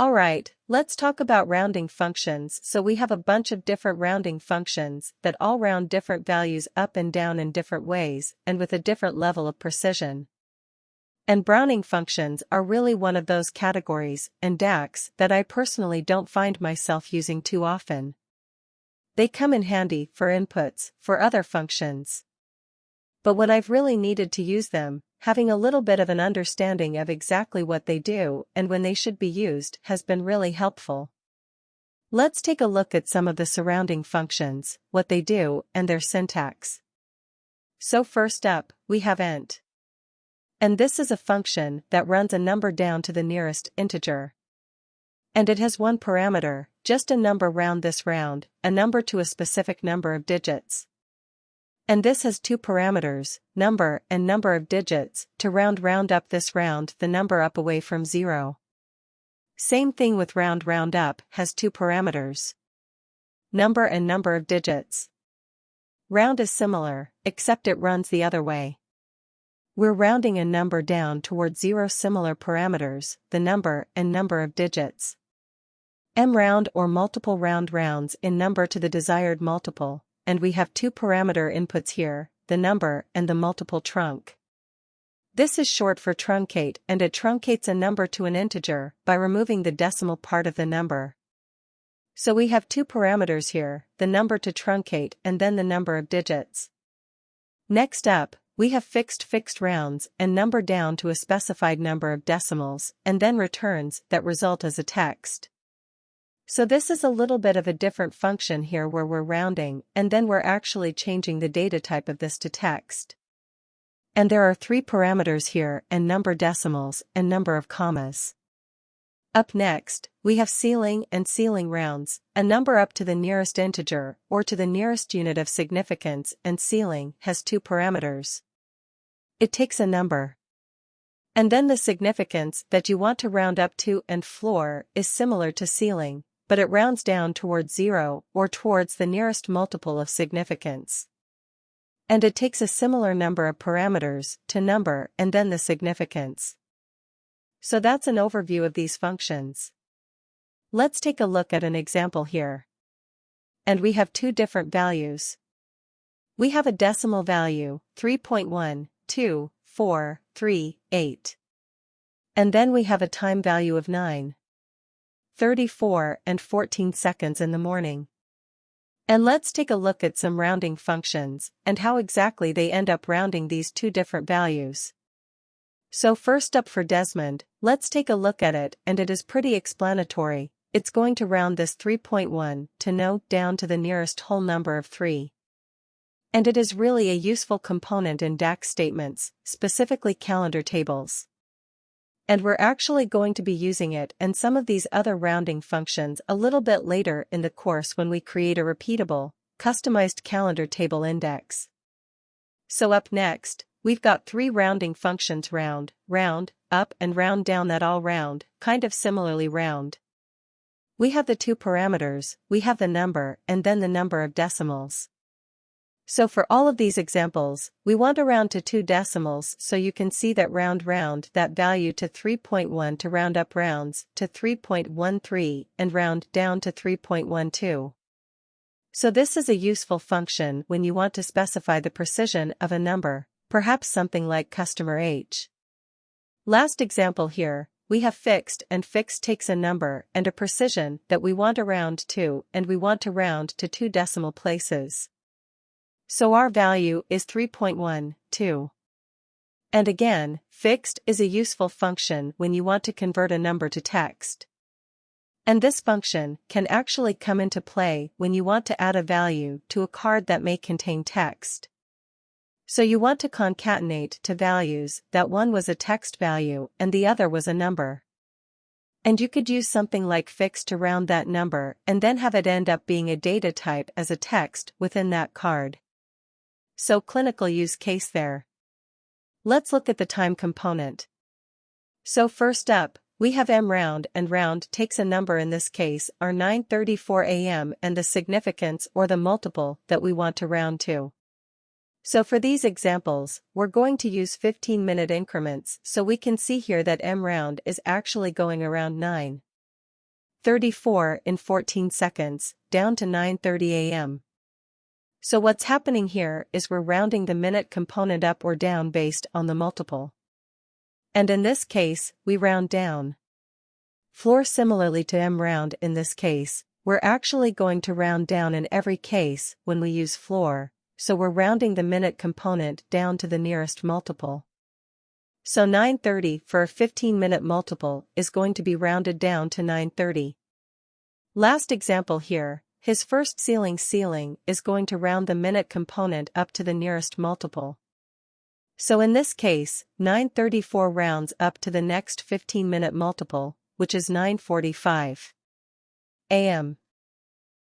Alright, let's talk about rounding functions. So we have a bunch of different rounding functions that all round different values up and down in different ways and with a different level of precision. And Browning functions are really one of those categories and DAX that I personally don't find myself using too often. They come in handy for inputs for other functions. But when I've really needed to use them, having a little bit of an understanding of exactly what they do and when they should be used has been really helpful. Let's take a look at some of the surrounding functions, what they do, and their syntax. So first up, we have int. And this is a function that runs a number down to the nearest integer. And it has one parameter, just a number round this round, a number to a specific number of digits. And this has two parameters, number and number of digits, to round up this round the number up away from 0. Same thing with round up has two parameters, number and number of digits. Round is similar, except it runs the other way. We're rounding a number down toward 0, similar parameters, the number and number of digits. Mround or multiple rounds in number to the desired multiple. And we have two parameter inputs here, the number and the multiple trunc. This is short for truncate, and it truncates a number to an integer by removing the decimal part of the number. So we have two parameters here, the number to truncate and then the number of digits. Next up, we have fixed rounds and number down to a specified number of decimals and then returns that result as a text. So this is a little bit of a different function here where we're rounding and then we're actually changing the data type of this to text. And there are three parameters here and number decimals and number of commas. Up next, we have ceiling and ceiling rounds, a number up to the nearest integer or to the nearest unit of significance, and ceiling has two parameters. It takes a number. And then the significance that you want to round up to, and floor is similar to ceiling, but it rounds down towards 0 or towards the nearest multiple of significance. And it takes a similar number of parameters to number and then the significance. So that's an overview of these functions. Let's take a look at an example here. And we have two different values. We have a decimal value, 3.124338. And then we have a time value of 9:34 and 14 seconds in the morning. And let's take a look at some rounding functions and how exactly they end up rounding these two different values. So first up for Desmond, let's take a look at it, and it is pretty explanatory. It's going to round this 3.1 to no down to the nearest whole number of 3. And it is really a useful component in DAX statements, specifically calendar tables. And we're actually going to be using it and some of these other rounding functions a little bit later in the course when we create a repeatable, customized calendar table index. So up next, we've got three rounding functions: round up, and round down, that all round, kind of similarly round. We have the two parameters, we have the number and then the number of decimals. So for all of these examples, we want to round to 2 decimals, so you can see that round that value to 3.1 to round up rounds to 3.13 and round down to 3.12. So this is a useful function when you want to specify the precision of a number, perhaps something like customer H. Last example here, we have fixed, and fixed takes a number and a precision that we want to round to, and we want to round to 2 decimal places. So our value is 3.12. And again, fixed is a useful function when you want to convert a number to text. And this function can actually come into play when you want to add a value to a card that may contain text. So you want to concatenate to values that one was a text value and the other was a number. And you could use something like fixed to round that number and then have it end up being a data type as a text within that card. So clinical use case there. Let's look at the time component. So first up, we have mround, and round takes a number, in this case our 9:34 a.m. and the significance or the multiple that we want to round to. So for these examples, we're going to use 15-minute increments, so we can see here that mround is actually going around 9. 34 in 14 seconds, down to 9:30 a.m. So what's happening here is we're rounding the minute component up or down based on the multiple. And in this case, we round down. Floor similarly to mRound in this case, we're actually going to round down in every case when we use floor, so we're rounding the minute component down to the nearest multiple. So 9:30 for a 15-minute multiple is going to be rounded down to 9:30. Last example here, his first ceiling is going to round the minute component up to the nearest multiple. So in this case, 9:34 rounds up to the next 15-minute multiple, which is 9:45 a.m.